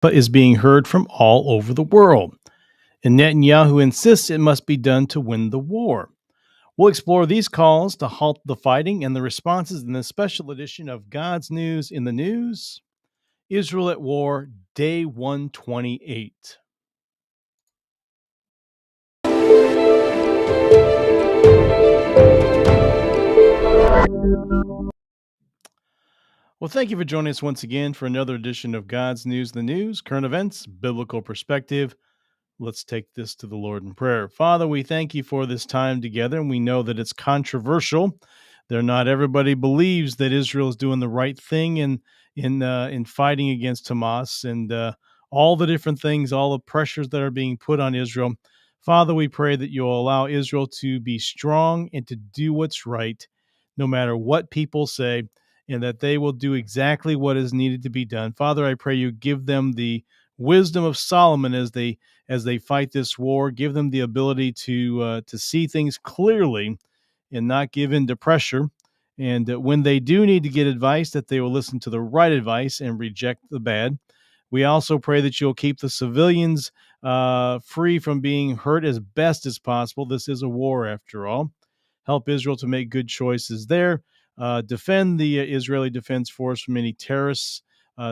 but is being heard from all over the world. And Netanyahu insists it must be done to win the war. We'll explore these calls to halt the fighting and the responses in this special edition of God's News in the News, Israel at War, Day 128. Well, thank you for joining us once again for another edition of God's News in the News, current events, biblical perspective. Let's take this to the Lord in prayer. Father, we thank you for this time together, and we know that it's controversial. Not everybody believes that Israel is doing the right thing in fighting against Hamas and all the different things, all the pressures that are being put on Israel. Father, we pray that you'll allow Israel to be strong and to do what's right, no matter what people say, and that they will do exactly what is needed to be done. Father, I pray you give them the wisdom of Solomon as they fight this war. Give them the ability to see things clearly and not give in to pressure. And when they do need to get advice, that they will listen to the right advice and reject the bad. We also pray that you'll keep the civilians free from being hurt as best as possible. This is a war, after all. Help Israel to make good choices there. Defend the Israeli Defense Force from any terrorists,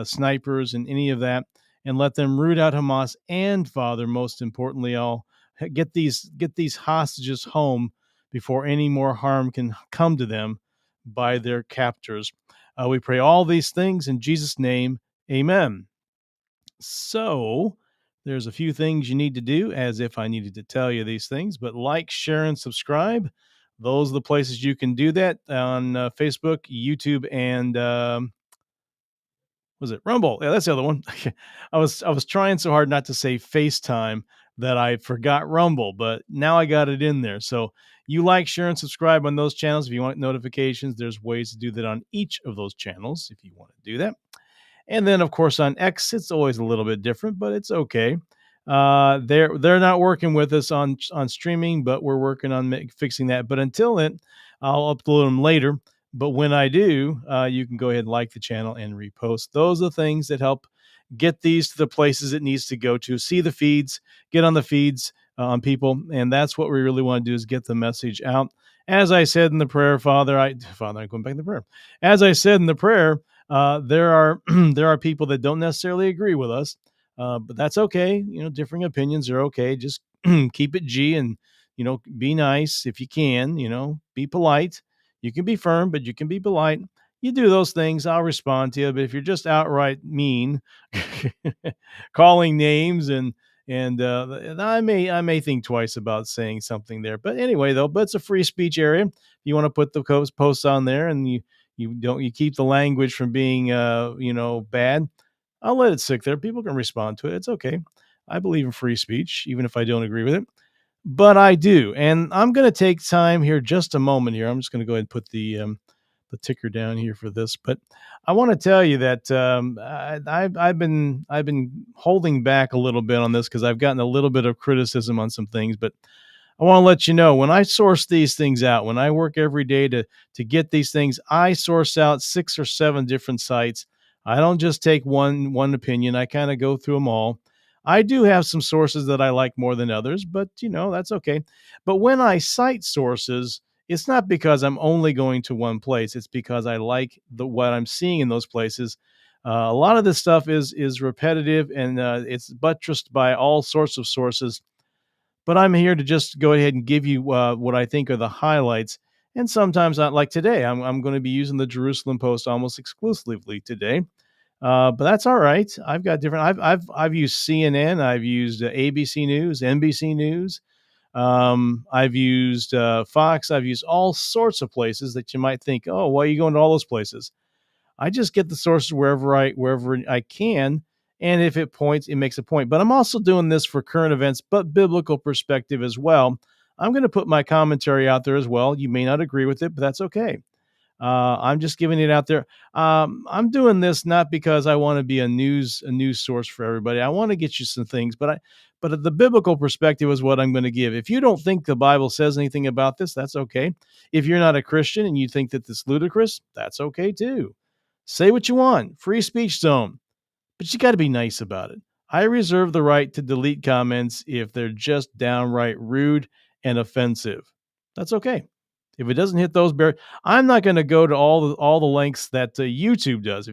snipers, and any of that, and let them root out Hamas. And Father, most importantly, all get these hostages home before any more harm can come to them by their captors. We pray all these things in Jesus' name. Amen. So, there's a few things you need to do, as if I needed to tell you these things, but like, share, and subscribe. Those are the places you can do that on Facebook, YouTube, and was it Rumble? Yeah, that's the other one. I was trying so hard not to say FaceTime that I forgot Rumble, but now I got it in there. So you like, share, and subscribe on those channels. If you want notifications, there's ways to do that on each of those channels if you want to do that. And then, of course, on X, it's always a little bit different, but it's okay. They're not working with us on streaming, but we're working on fixing that. But until then, I'll upload them later. But when I do, you can go ahead and like the channel and repost. Those are the things that help get these to the places it needs to go to. See the feeds, get on the feeds on people, and that's what we really want to do is get the message out. As I said in the prayer, I'm going back to the prayer. As I said in the prayer, there are there are people that don't necessarily agree with us, but that's okay. Differing opinions are okay. Just keep it G and be nice if you can. Be polite. You can be firm, but you can be polite. You do those things, I'll respond to you. But if you're just outright mean, calling names and I may think twice about saying something there. But anyway, though, but it's a free speech area. You want to put the posts on there, and you keep the language from being bad. I'll let it sit there. People can respond to it. It's okay. I believe in free speech, even if I don't agree with it. But I do, and I'm going to take time here, just a moment here. I'm just going to go ahead and put the ticker down here for this. But I want to tell you that I've been holding back a little bit on this because I've gotten a little bit of criticism on some things. But I want to let you know, when I source these things out, when I work every day to get these things, I source out 6 or 7 different sites. I don't just take one opinion. I kind of go through them all. I do have some sources that I like more than others, but that's okay. But when I cite sources, it's not because I'm only going to one place. It's because I like what I'm seeing in those places. A lot of this stuff is repetitive, and it's buttressed by all sorts of sources. But I'm here to just go ahead and give you what I think are the highlights. And sometimes, like today, I'm going to be using the Jerusalem Post almost exclusively today. But that's all right. I've got different. I've used CNN. I've used ABC News, NBC News. I've used Fox. I've used all sorts of places that you might think, oh, why are you going to all those places? I just get the sources wherever I can, and if it makes a point. But I'm also doing this for current events, but biblical perspective as well. I'm going to put my commentary out there as well. You may not agree with it, but that's okay. I'm just giving it out there. I'm doing this not because I want to be a news source for everybody. I want to get you some things, but the biblical perspective is what I'm going to give. If you don't think the Bible says anything about this, that's okay. If you're not a Christian and you think that this is ludicrous, that's okay too. Say what you want. Free speech zone. but you got to be nice about it. I reserve the right to delete comments if they're just downright rude and offensive. That's okay. If it doesn't hit those I'm not going to go to all the lengths that YouTube does.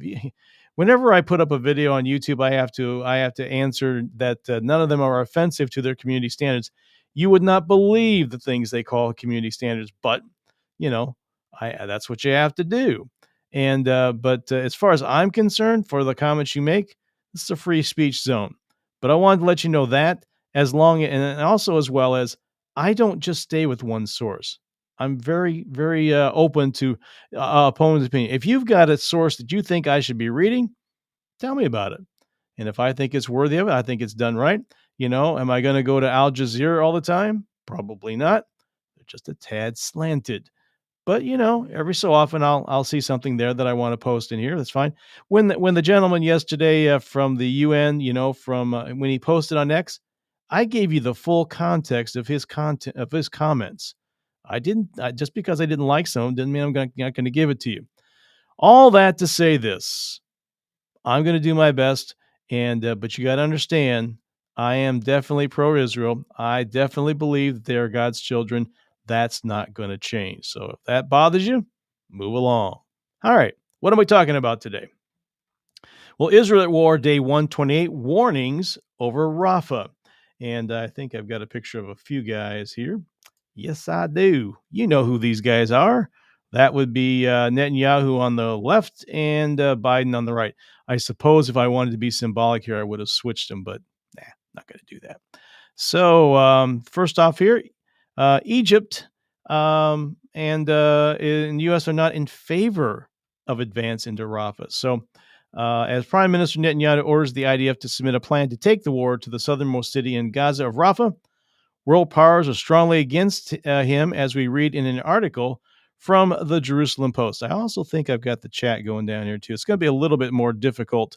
Whenever I put up a video on YouTube, I have to answer that none of them are offensive to their community standards. You would not believe the things they call community standards, but you know, I that's what you have to do. And but as far as I'm concerned, for the comments you make, this is a free speech zone. But I wanted to let you know that and also as well as I don't just stay with one source. I'm very, very open to opponent's opinion. If you've got a source that you think I should be reading, tell me about it. And if I think it's worthy of it, I think it's done right. Am I going to go to Al Jazeera all the time? Probably not. They're just a tad slanted. But every so often I'll see something there that I want to post in here. That's fine. When the gentleman yesterday from the UN, from when he posted on X, I gave you the full context of his content of his comments. I didn't just because I didn't like some didn't mean not going to give it to you. All that to say this: I'm going to do my best, and but you got to understand, I am definitely pro-Israel. I definitely believe that they are God's children. That's not going to change. So if that bothers you, move along. All right, what am we talking about today? Well, Israel at war, day 128, warnings over Rafah. And I think I've got a picture of a few guys here. Yes, I do. You know who these guys are. That would be Netanyahu on the left and Biden on the right. I suppose if I wanted to be symbolic here, I would have switched them, but not going to do that. So first off here, Egypt and the U.S. are not in favor of advance into Rafah. So as Prime Minister Netanyahu orders the IDF to submit a plan to take the war to the southernmost city in Gaza of Rafah, world powers are strongly against him, as we read in an article from the Jerusalem Post. I also think I've got the chat going down here, too. It's going to be a little bit more difficult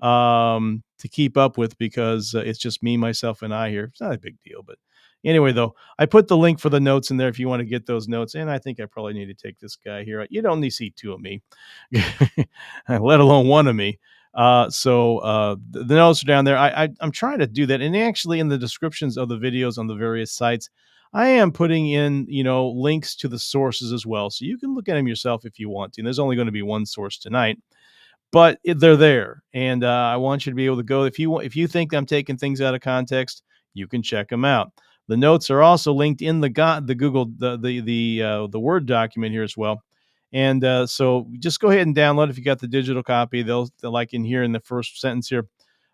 to keep up with because it's just me, myself, and I here. It's not a big deal. But anyway, though, I put the link for the notes in there if you want to get those notes. And I think I probably need to take this guy here. You don't need to see two of me, let alone one of me. So the notes are down there. I'm trying to do that. And actually in the descriptions of the videos on the various sites, I am putting in, links to the sources as well. So you can look at them yourself if you want to. And there's only going to be one source tonight, but they're there. And I want you to be able to go. If you think I'm taking things out of context, you can check them out. The notes are also linked in the Google, the Word document here as well. And so just go ahead and download if you got the digital copy. They'll like in here in the first sentence here,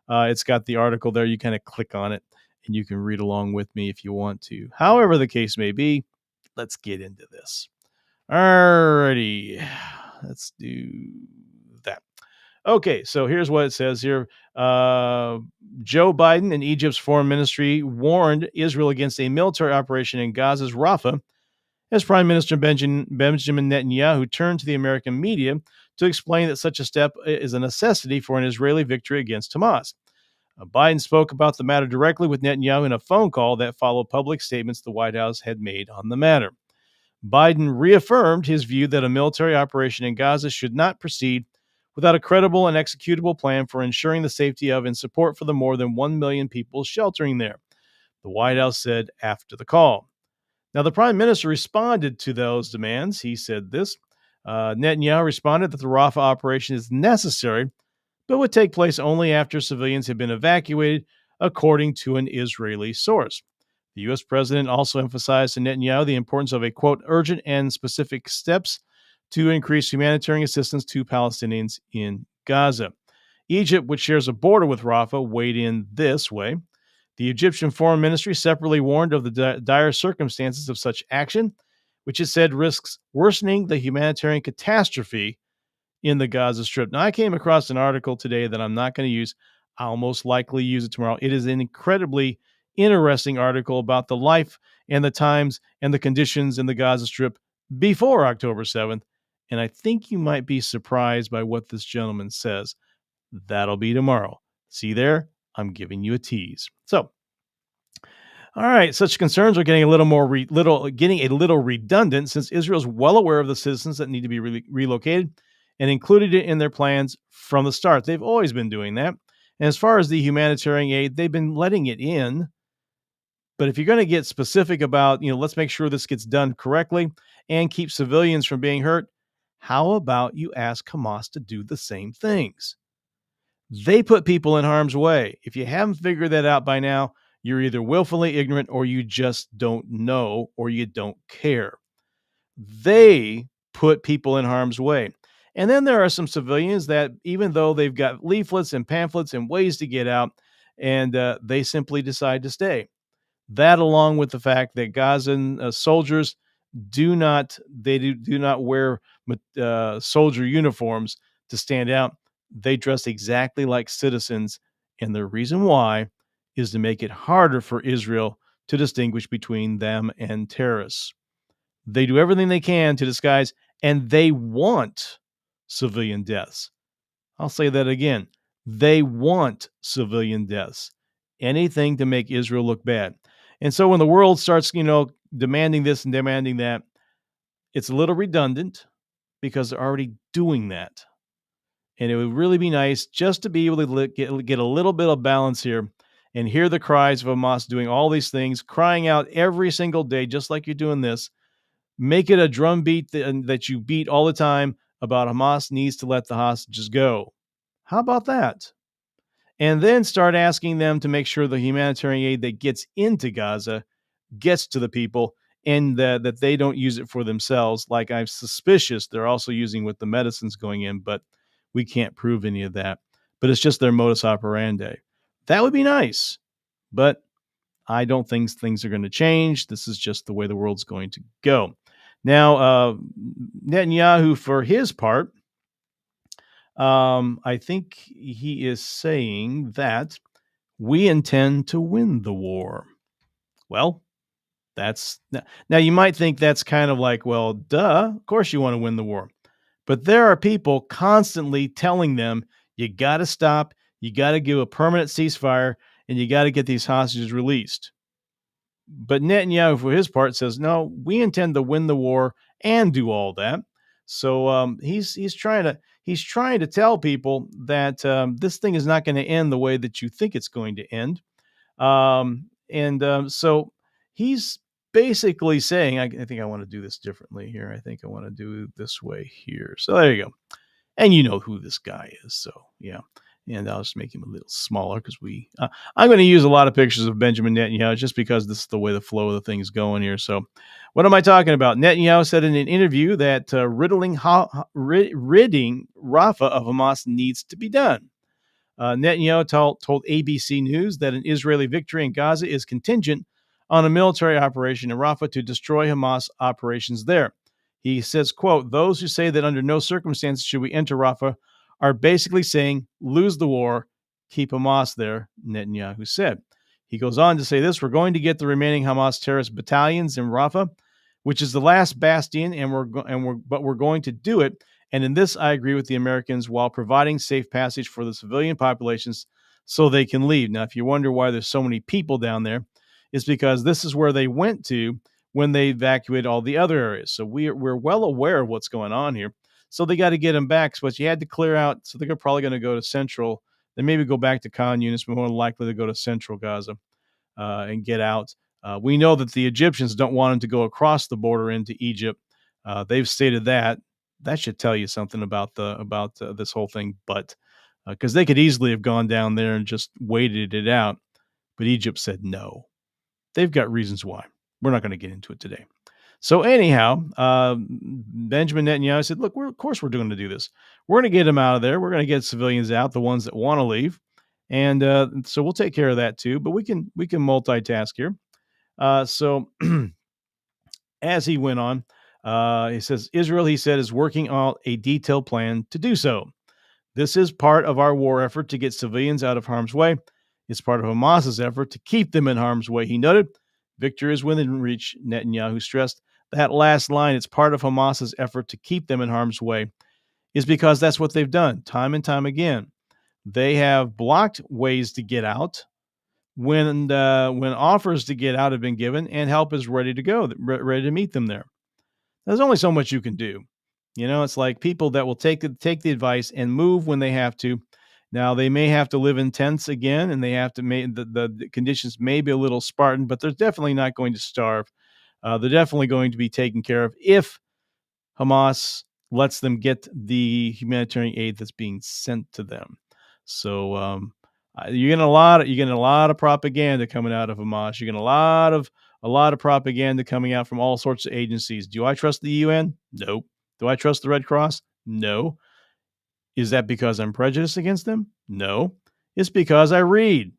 it's got the article there. You kind of click on it and you can read along with me if you want to. However the case may be, let's get into this. Alrighty, let's do that. Okay, so here's what it says here. Joe Biden and Egypt's foreign ministry warned Israel against a military operation in Gaza's Rafah as Prime Minister Benjamin Netanyahu turned to the American media to explain that such a step is a necessity for an Israeli victory against Hamas. Biden spoke about the matter directly with Netanyahu in a phone call that followed public statements the White House had made on the matter. Biden reaffirmed his view that a military operation in Gaza should not proceed without a credible and executable plan for ensuring the safety of and support for the more than 1 million people sheltering there, the White House said after the call. Now, the prime minister responded to those demands. He said this. Netanyahu responded that the Rafah operation is necessary, but would take place only after civilians have been evacuated, according to an Israeli source. The U.S. president also emphasized to Netanyahu the importance of a, quote, urgent and specific steps to increase humanitarian assistance to Palestinians in Gaza. Egypt, which shares a border with Rafah, weighed in this way. The Egyptian Foreign Ministry separately warned of the dire circumstances of such action, which it said risks worsening the humanitarian catastrophe in the Gaza Strip. Now, I came across an article today that I'm not going to use. I'll most likely use it tomorrow. It is an incredibly interesting article about the life and the times and the conditions in the Gaza Strip before October 7th. And I think you might be surprised by what this gentleman says. That'll be tomorrow. See there? I'm giving you a tease. So, all right, such concerns are getting a little redundant since Israel's well aware of the citizens that need to be relocated and included it in their plans from the start. They've always been doing that. And as far as the humanitarian aid, they've been letting it in. But if you're going to get specific about, let's make sure this gets done correctly and keep civilians from being hurt, how about you ask Hamas to do the same things? They put people in harm's way. If you haven't figured that out by now, you're either willfully ignorant or you just don't know or you don't care. They put people in harm's way. And then there are some civilians that, even though they've got leaflets and pamphlets and ways to get out, and they simply decide to stay. That, along with the fact that Gazan soldiers do not wear soldier uniforms to stand out. They dress exactly like citizens, and the reason why is to make it harder for Israel to distinguish between them and terrorists. They do everything they can to disguise, and they want civilian deaths. I'll say that again. They want civilian deaths. Anything to make Israel look bad. And so when the world starts, demanding this and demanding that, it's a little redundant because they're already doing that. And it would really be nice just to be able to get a little bit of balance here and hear the cries of Hamas doing all these things, crying out every single day, just like you're doing this. Make it a drum beat that you beat all the time about Hamas needs to let the hostages go. How about that? And then start asking them to make sure the humanitarian aid that gets into Gaza gets to the people and that they don't use it for themselves, like I'm suspicious they're also using with the medicines going in, but we can't prove any of that. But it's just their modus operandi. That would be nice, but I don't think things are going to change. This is just the way the world's going to go. Now, Netanyahu, for his part, I think he is saying that we intend to win the war. Well, that's now you might think that's kind of like, well, duh, of course you want to win the war. But there are people constantly telling them, you got to stop, you got to give a permanent ceasefire, and you got to get these hostages released. But Netanyahu, for his part, says, no, we intend to win the war and do all that. So he's trying to tell people that this thing is not going to end the way that you think it's going to end. So he's basically saying, I think I want to do this differently here. I think I want to do it this way here. So there you go. And you know who this guy is. So yeah. And I'll just make him a little smaller because I'm going to use a lot of pictures of Benjamin Netanyahu just because this is the way the flow of the thing is going here. So what am I talking about? Netanyahu said in an interview that ridding Rafah of Hamas needs to be done. Netanyahu told ABC News that an Israeli victory in Gaza is contingent on a military operation in Rafah to destroy Hamas operations there. He says, quote, those who say that under no circumstances should we enter Rafah are basically saying, lose the war, keep Hamas there, Netanyahu said. He goes on to say this, we're going to get the remaining Hamas terrorist battalions in Rafah, which is the last bastion, but we're going to do it. And in this, I agree with the Americans while providing safe passage for the civilian populations so they can leave. Now, if you wonder why there's so many people down there, it's because this is where they went to when they evacuated all the other areas. So we're well aware of what's going on here. So they got to get them back. So you had to clear out. So they're probably going to go to central. They maybe go back to Khan Yunis, but more likely to go to central Gaza and get out. We know that the Egyptians don't want them to go across the border into Egypt. They've stated that. That should tell you something about this whole thing. But because they could easily have gone down there and just waited it out. But Egypt said no. They've got reasons why. We're not going to get into it today. So anyhow, Benjamin Netanyahu said, look, of course we're going to do this. We're going to get them out of there. We're going to get civilians out, the ones that want to leave. And so we'll take care of that too. But we can multitask here. So as he went on, he says, Israel, he said, is working on a detailed plan to do so. This is part of our war effort to get civilians out of harm's way. It's part of Hamas's effort to keep them in harm's way, he noted. Victory is within reach, Netanyahu stressed. That last line, it's part of Hamas's effort to keep them in harm's way, is because that's what they've done time and time again. They have blocked ways to get out when offers to get out have been given and help is ready to go, ready to meet them there. There's only so much you can do. It's like people that will take the advice and move when they have to Now they may have to live in tents again, and they have to make the conditions may be a little Spartan, but they're definitely not going to starve. They're definitely going to be taken care of if Hamas lets them get the humanitarian aid that's being sent to them. So you're getting a lot of propaganda coming out of Hamas. You're getting a lot of propaganda coming out from all sorts of agencies. Do I trust the UN? Nope. Do I trust the Red Cross? No. Is that because I'm prejudiced against them? No. It's because I read.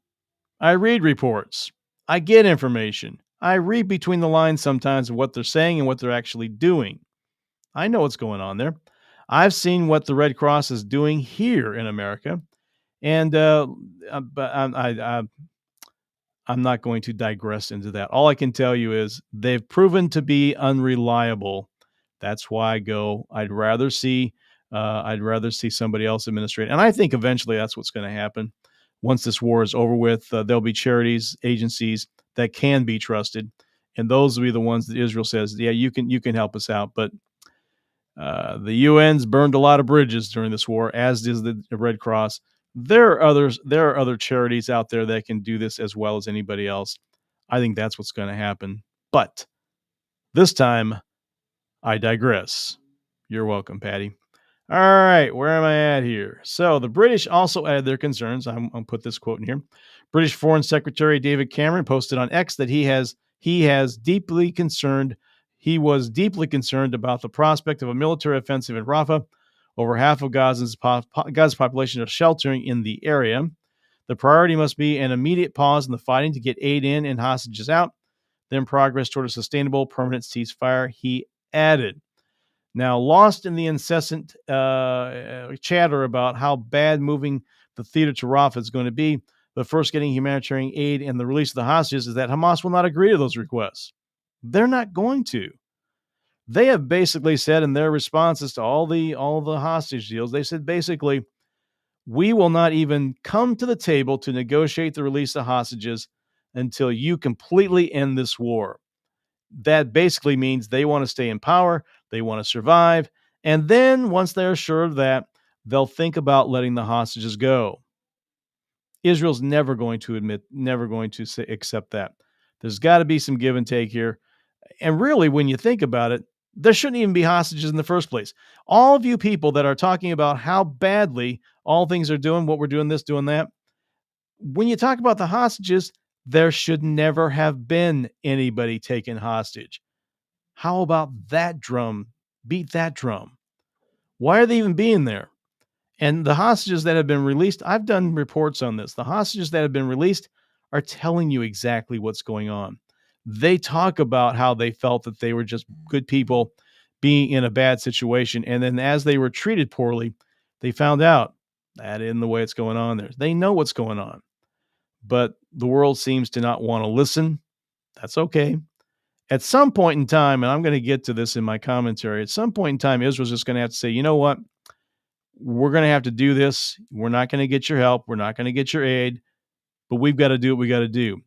I read reports. I get information. I read between the lines sometimes of what they're saying and what they're actually doing. I know what's going on there. I've seen what the Red Cross is doing here in America, and but I'm not going to digress into that. All I can tell you is they've proven to be unreliable. That's why I go. I'd rather see somebody else administrate, and I think eventually that's what's going to happen. Once this war is over with, there'll be charities, agencies that can be trusted, and those will be the ones that Israel says, "Yeah, you can help us out." But the UN's burned a lot of bridges during this war, as does the Red Cross. There are others. There are other charities out there that can do this as well as anybody else. I think that's what's going to happen. But this time, I digress. You're welcome, Patty. All right, where am I at here? So the British also added their concerns. I'm going to put this quote in here. British Foreign Secretary David Cameron posted on X that he was deeply concerned about the prospect of a military offensive in Rafah. Over half of Gaza's population are sheltering in the area. The priority must be an immediate pause in the fighting to get aid in and hostages out, then progress toward a sustainable, permanent ceasefire, he added. Now, lost in the incessant chatter about how bad moving the theater to Rafah is going to be, but first getting humanitarian aid and the release of the hostages is that Hamas will not agree to those requests. They're not going to. They have basically said in their responses to all the hostage deals, they said basically, we will not even come to the table to negotiate the release of hostages until you completely end this war. That basically means they want to stay in power, they want to survive, and then once they're sure of that, they'll think about letting the hostages go. Israel's never going to accept that. There's got to be some give and take here. And really, when you think about it, there shouldn't even be hostages in the first place. All of you people that are talking about how badly all things are doing, what we're doing, this, doing that, when you talk about the hostages, there should never have been anybody taken hostage. How about that drum? Beat that drum. Why are they even being there? And the hostages that have been released, I've done reports on this. The hostages that have been released are telling you exactly what's going on. They talk about how they felt that they were just good people being in a bad situation. And then as they were treated poorly, they found out that isn't the way it's going on there. They know what's going on. But the world seems to not want to listen. That's okay. At some point in time, and I'm going to get to this in my commentary, at some point in time, Israel's just going to have to say, you know what? We're going to have to do this. We're not going to get your help. We're not going to get your aid, but we've got to do what we got to do.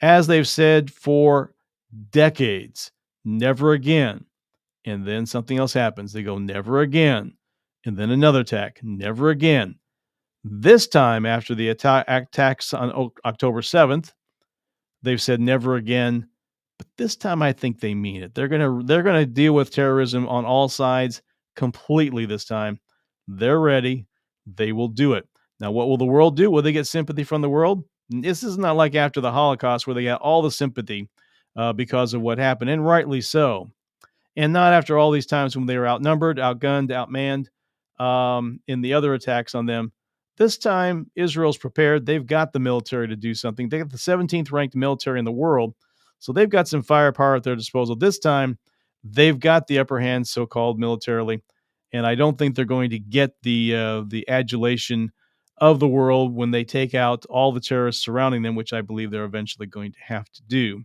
As they've said for decades, never again. And then something else happens. They go, never again. And then another attack, never again. This time, after the attacks on October 7th, they've said never again. But this time, I think they mean it. They're gonna deal with terrorism on all sides completely this time. They're ready. They will do it. Now, what will the world do? Will they get sympathy from the world? This is not like after the Holocaust where they got all the sympathy because of what happened, and rightly so. And not after all these times when they were outnumbered, outgunned, outmanned in the other attacks on them. This time, Israel's prepared. They've got the military to do something. They got the 17th ranked military in the world. So they've got some firepower at their disposal. This time, they've got the upper hand, so-called militarily. And I don't think they're going to get the adulation of the world when they take out all the terrorists surrounding them, which I believe they're eventually going to have to do.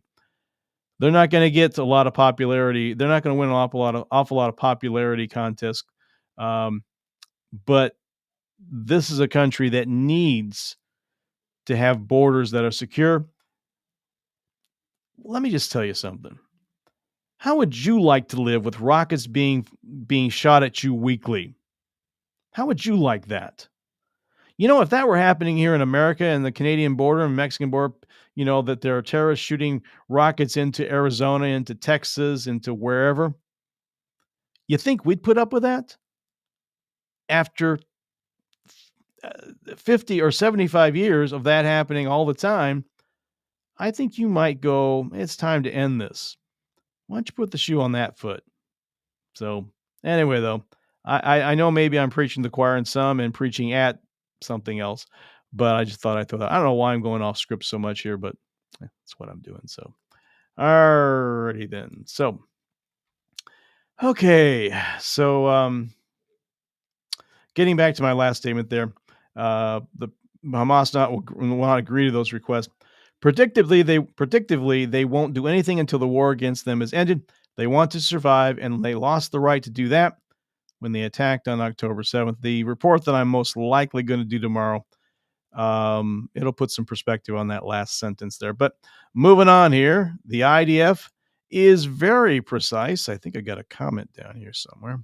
They're not going to get a lot of popularity. They're not going to win an awful lot of popularity contests. But this is a country that needs to have borders that are secure. Let me just tell you something. How would you like to live with rockets being shot at you weekly? How would you like that? If that were happening here in America and the Canadian border and Mexican border, that there are terrorists shooting rockets into Arizona, into Texas, into wherever, you think we'd put up with that? After 50 or 75 years of that happening all the time, I think you might go, it's time to end this. Why don't you put the shoe on that foot? So, anyway, though, I know maybe I'm preaching to the choir in some and preaching at something else, but I just thought I'd throw that. I don't know why I'm going off script so much here, but that's what I'm doing. So, alrighty then. So, okay. So, getting back to my last statement there, the Hamas will not agree to those requests. Predictively they won't do anything until the war against them is ended. They want to survive, and they lost the right to do that when they attacked on October 7th. The report that I'm most likely going to do tomorrow, it'll put some perspective on that last sentence there. But moving on here, the IDF is very precise. I think I got a comment down here somewhere.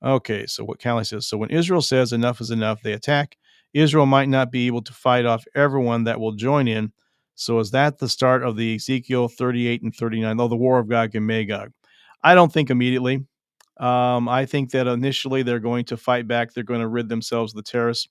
Okay, so what Callie says, so when Israel says enough is enough, they attack. Israel might not be able to fight off everyone that will join in. So is that the start of the Ezekiel 38 and 39, the war of Gog and Magog? I don't think immediately. I think that initially they're going to fight back. They're going to rid themselves of the terrorists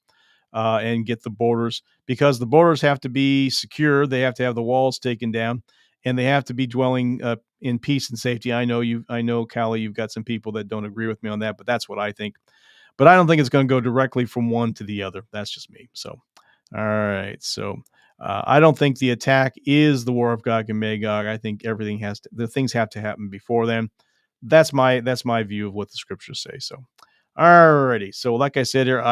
and get the borders, because the borders have to be secure. They have to have the walls taken down, and they have to be dwelling in peace and safety. I know, Callie, you've got some people that don't agree with me on that, but that's what I think. But I don't think it's going to go directly from one to the other. That's just me. So, all right. So, I don't think the attack is the war of Gog and Magog. I think the things have to happen before then. That's my view of what the scriptures say. So, all righty. So, like I said here,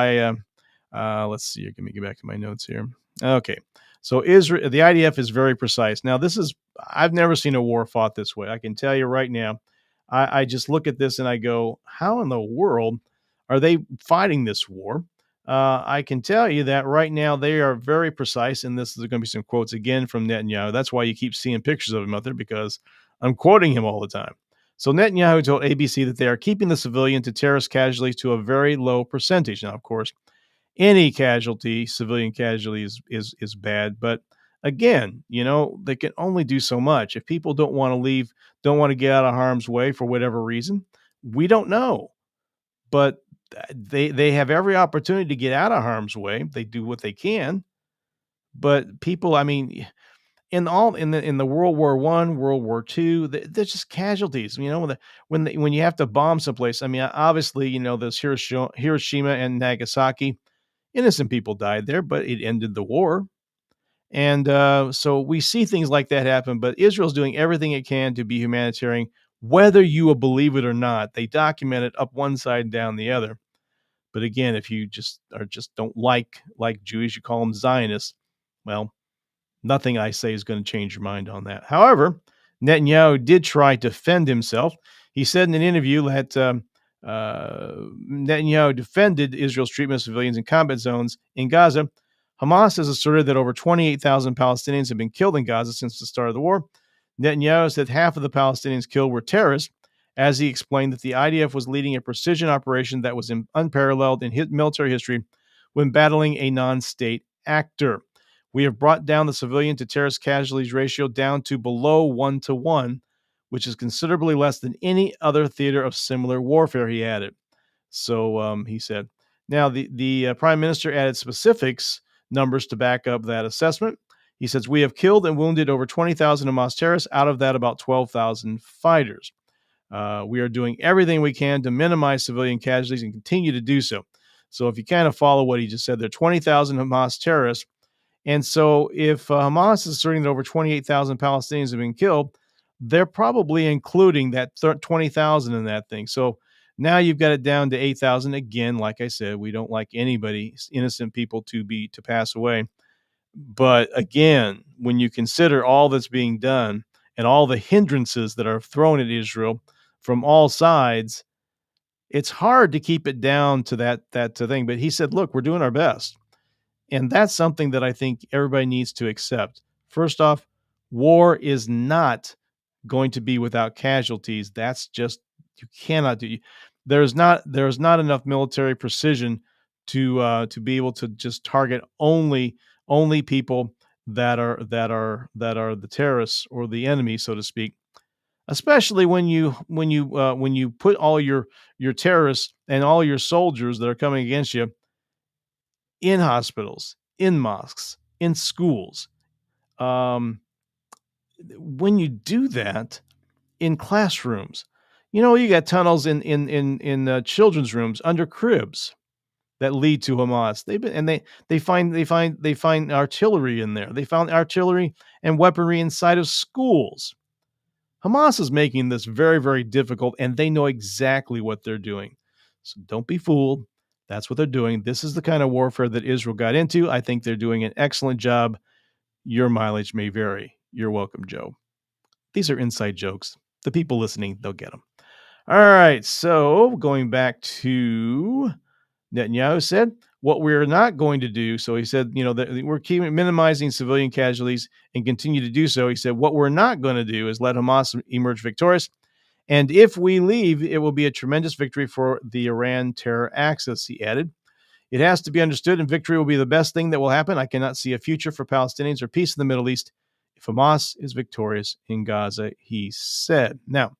let's see. Let me get back to my notes here. Okay. So Israel, the IDF is very precise. Now, I've never seen a war fought this way. I can tell you right now. I just look at this and I go, how in the world are they fighting this war? I can tell you that right now they are very precise, and this is going to be some quotes again from Netanyahu. That's why you keep seeing pictures of him out there, because I'm quoting him all the time. So Netanyahu told ABC that they are keeping the civilian to terrorist casualties to a very low percentage. Now, of course, any civilian casualty is bad, but again, they can only do so much. If people don't want to leave, don't want to get out of harm's way for whatever reason, we don't know. But they have every opportunity to get out of harm's way. They do what they can. But people, I mean, in the World War I, World War II, there's just casualties. When you have to bomb someplace. I mean, obviously, there's Hiroshima and Nagasaki. Innocent people died there, but it ended the war. And so we see things like that happen, but Israel's doing everything it can to be humanitarian, whether you will believe it or not. They document it up one side and down the other. But again, if you just don't like Jews, you call them Zionists, well, nothing I say is going to change your mind on that. However, Netanyahu did try to defend himself. He said in an interview that Netanyahu defended Israel's treatment of civilians in combat zones in Gaza. Hamas has asserted that over 28,000 Palestinians have been killed in Gaza since the start of the war. Netanyahu said half of the Palestinians killed were terrorists, as he explained that the IDF was leading a precision operation that was unparalleled in military history when battling a non-state actor. We have brought down the civilian to terrorist casualties ratio down to below 1-to-1, which is considerably less than any other theater of similar warfare, he added. So he said. Now, the prime minister added specifics, numbers to back up that assessment. He says, we have killed and wounded over 20,000 Hamas terrorists, out of that about 12,000 fighters. We are doing everything we can to minimize civilian casualties and continue to do so. So if you kind of follow what he just said, there are 20,000 Hamas terrorists. And so if Hamas is asserting that over 28,000 Palestinians have been killed, they're probably including that 20,000 in that thing. So now you've got it down to 8,000. Again, like I said, we don't like anybody, innocent people, to pass away. But again, when you consider all that's being done and all the hindrances that are thrown at Israel from all sides, it's hard to keep it down to that thing. But he said, look, we're doing our best. And that's something that I think everybody needs to accept. First off, war is not going to be without casualties. That's just, you cannot do. There's not enough military precision to be able to just target only people that are the terrorists or the enemy, so to speak. Especially when you put all your terrorists and all your soldiers that are coming against you in hospitals, in mosques, in schools. Um, when you do that in classrooms, you got tunnels in children's rooms under cribs that lead to Hamas. They find artillery in there. They found artillery and weaponry inside of schools. Hamas is making this very, very difficult, and they know exactly what they're doing. So don't be fooled. That's what they're doing. This is the kind of warfare that Israel got into. I think they're doing an excellent job. Your mileage may vary. You're welcome, Joe. These are inside jokes. The people listening, they'll get them. All right. So going back to Netanyahu said, what we're not going to do. So he said, that we're keeping minimizing civilian casualties and continue to do so. He said, what we're not going to do is let Hamas emerge victorious. And if we leave, it will be a tremendous victory for the Iran terror axis, he added. It has to be understood, and victory will be the best thing that will happen. I cannot see a future for Palestinians or peace in the Middle East if Hamas is victorious in Gaza, he said. Now,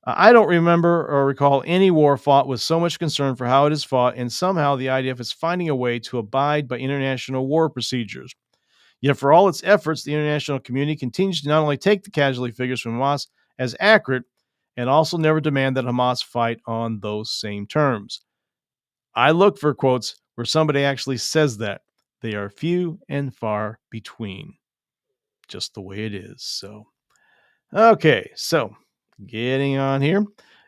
I don't remember or recall any war fought with so much concern for how it is fought, and somehow the IDF is finding a way to abide by international war procedures. Yet, for all its efforts, the international community continues to not only take the casualty figures from Hamas as accurate, and also never demand that Hamas fight on those same terms. I look for quotes where somebody actually says that. They are few and far between, just the way it is. So, okay, so getting on here.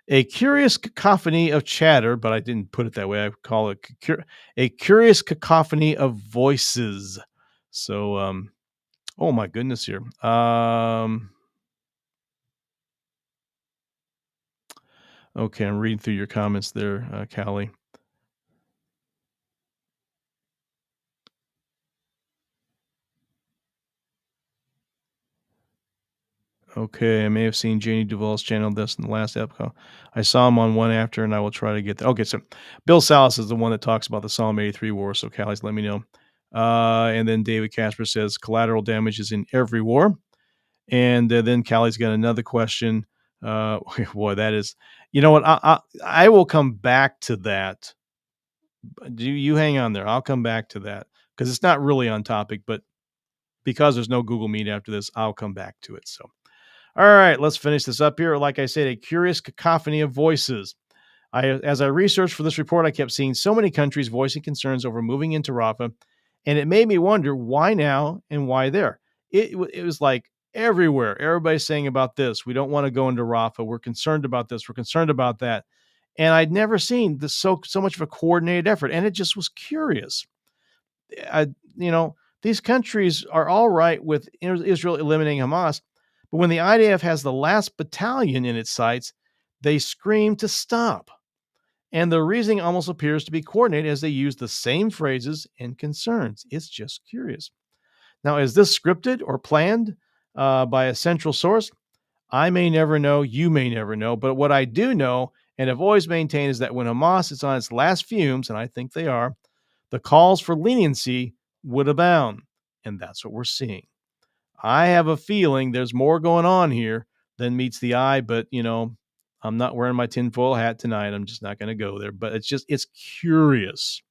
A curious cacophony of chatter, but I didn't put it that way. I call it a curious cacophony of voices. So, oh my goodness here. Okay, I'm reading through your comments there, Callie. Okay, I may have seen Janie Duvall's channel this in the last episode. I saw him on one after, and I will try to get that. Okay, so Bill Salas is the one that talks about the Psalm 83 war, so Callie's let me know. And then David Casper says collateral damage is in every war. And then Callie's got another question. Boy, that is, you know what? I will come back to that. Do you hang on there? I'll come back to that because it's not really on topic, but because there's no Google Meet after this, I'll come back to it. So. All right, let's finish this up here. Like I said, a curious cacophony of voices. As I researched for this report, I kept seeing so many countries voicing concerns over moving into Rafah, and it made me wonder why now and why there. It was like everywhere. Everybody's saying about this. We don't want to go into Rafah. We're concerned about this. We're concerned about that. And I'd never seen this so much of a coordinated effort, and it just was curious. I, these countries are all right with Israel eliminating Hamas, but when the IDF has the last battalion in its sights, they scream to stop. And the reasoning almost appears to be coordinated as they use the same phrases and concerns. It's just curious. Now, is this scripted or planned by a central source? I may never know. You may never know. But what I do know and have always maintained is that when Hamas is on its last fumes, and I think they are, the calls for leniency would abound. And that's what we're seeing. I have a feeling there's more going on here than meets the eye, but I'm not wearing my tinfoil hat tonight. I'm just not going to go there. But it's curious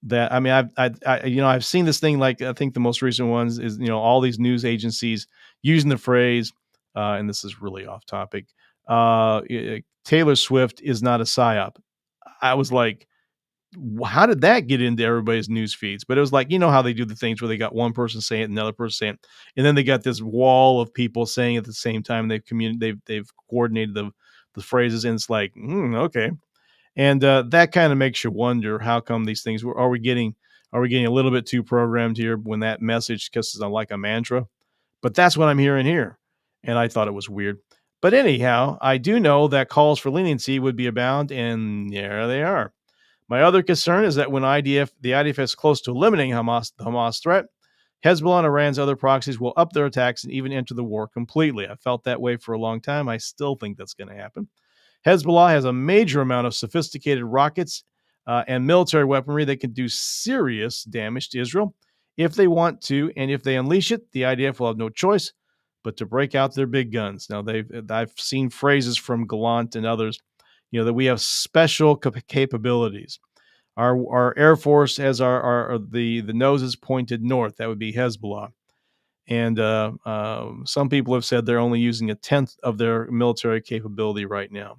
that I've seen this thing. Like I think the most recent ones is all these news agencies using the phrase, and this is really off topic. Taylor Swift is not a psyop. I was like, how did that get into everybody's news feeds? But it was like, how they do the things where they got one person saying it, another person saying it, and then they got this wall of people saying it at the same time. They've coordinated the phrases, and it's like, okay. And that kind of makes you wonder, how come these things are we getting a little bit too programmed here when that message is like a mantra? But that's what I'm hearing here. And I thought it was weird. But anyhow, I do know that calls for leniency would be abound, and there they are. My other concern is that when the IDF is close to eliminating the Hamas threat, Hezbollah and Iran's other proxies will up their attacks and even enter the war completely. I felt that way for a long time. I still think that's going to happen. Hezbollah has a major amount of sophisticated rockets and military weaponry that can do serious damage to Israel if they want to. And if they unleash it, the IDF will have no choice but to break out their big guns. Now, I've seen phrases from Gallant and others, that we have special capabilities. Our Air Force has the noses pointed north. That would be Hezbollah. And some people have said they're only using a tenth of their military capability right now.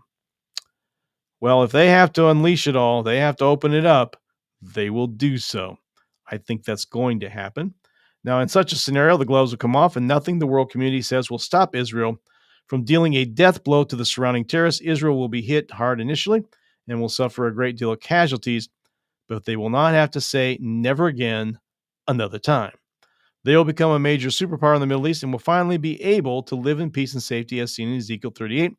Well, if they have to unleash it all, they have to open it up, they will do so. I think that's going to happen. Now, in such a scenario, the gloves will come off, and nothing the world community says will stop Israel from dealing a death blow to the surrounding terrorists. Israel will be hit hard initially and will suffer a great deal of casualties, but they will not have to say never again another time. They will become a major superpower in the Middle East and will finally be able to live in peace and safety as seen in Ezekiel 38.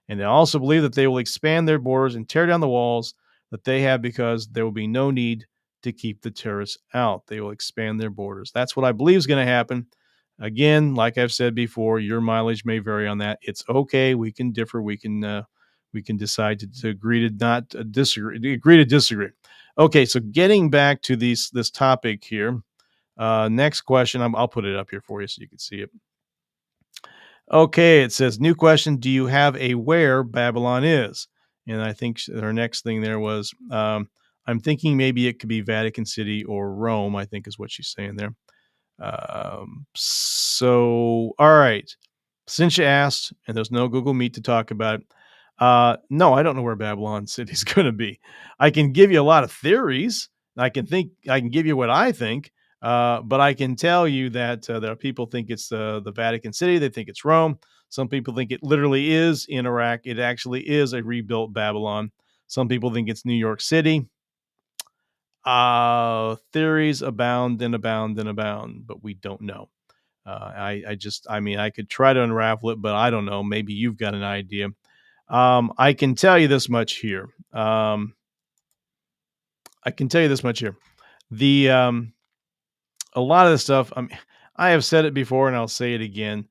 And they also believe that they will expand their borders and tear down the walls that they have because there will be no need to keep the terrorists out. They will expand their borders. That's what I believe is going to happen. Again, like I've said before, your mileage may vary on that. It's okay. We can differ. We can decide to agree to not disagree. Agree to disagree. Okay, so getting back to this topic here. Next question. I'll put it up here for you so you can see it. Okay, it says, new question. Do you have a where Babylon is? And I think her next thing there was, I'm thinking maybe it could be Vatican City or Rome, I think is what she's saying there. So, all right. Since you asked, and there's no Google Meet to talk about it, no, I don't know where Babylon City is going to be. I can give you a lot of theories. I can give you what I think, but I can tell you that there are people think it's the Vatican City. They think it's Rome. Some people think it literally is in Iraq. It actually is a rebuilt Babylon. Some people think it's New York City. Theories abound and abound and abound, but we don't know. I could try to unravel it, but I don't know. Maybe you've got an idea. I can tell you this much here. The a lot of the stuff. I have said it before, and I'll say it again.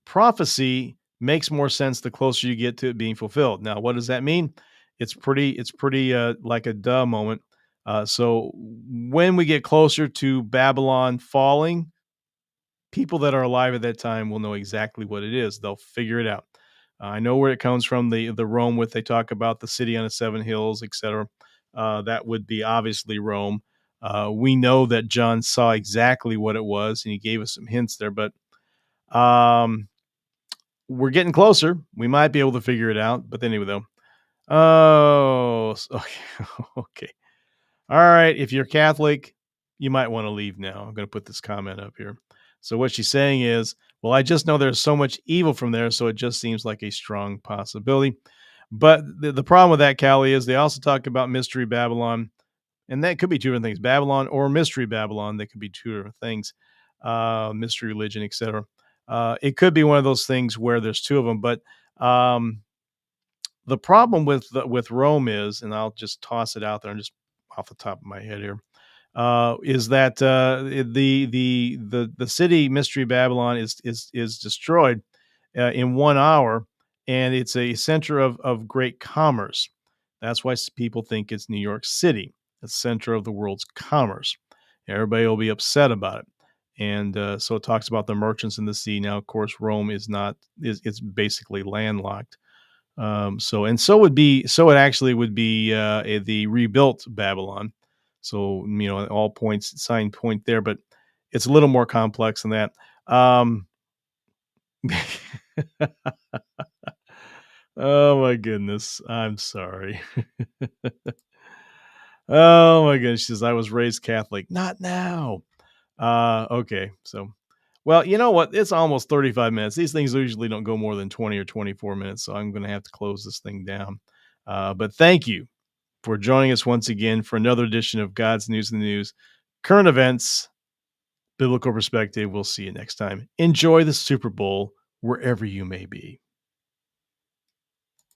Prophecy makes more sense the closer you get to it being fulfilled. Now, what does that mean? It's pretty like a duh moment. So when we get closer to Babylon falling, people that are alive at that time will know exactly what it is. They'll figure it out. I know where it comes from. The Rome, with they talk about the city on the seven hills, etc. That would be obviously Rome. We know that John saw exactly what it was, and he gave us some hints there. But we're getting closer. We might be able to figure it out. But anyway, though. Oh, okay. Okay. All right. If you're Catholic, you might want to leave now. I'm going to put this comment up here. So what she's saying is, well, I just know there's so much evil from there, so it just seems like a strong possibility. But the problem with that, Callie, is they also talk about Mystery Babylon, and that could be two different things, Babylon or Mystery Babylon. They could be two different things, mystery religion, etc. It could be one of those things where there's two of them, but the problem with Rome is, and I'll just toss it out there and just off the top of my head here, is that the city Mystery Babylon is destroyed in 1 hour, and it's a center of great commerce. That's why people think it's New York City, the center of the world's commerce. Everybody will be upset about it, and so it talks about the merchants in the sea. Now, of course, Rome is not; it's basically landlocked. So it actually would be the rebuilt Babylon. So, all points, sign point there, but it's a little more complex than that. Oh my goodness. I'm sorry. Oh my goodness. She says, I was raised Catholic. Not now. Okay. So, well, you know what? It's almost 35 minutes. These things usually don't go more than 20 or 24 minutes. So I'm going to have to close this thing down. But thank you for joining us once again for another edition of God's News in the News, current events, biblical perspective. We'll see you next time. Enjoy the Super Bowl wherever you may be.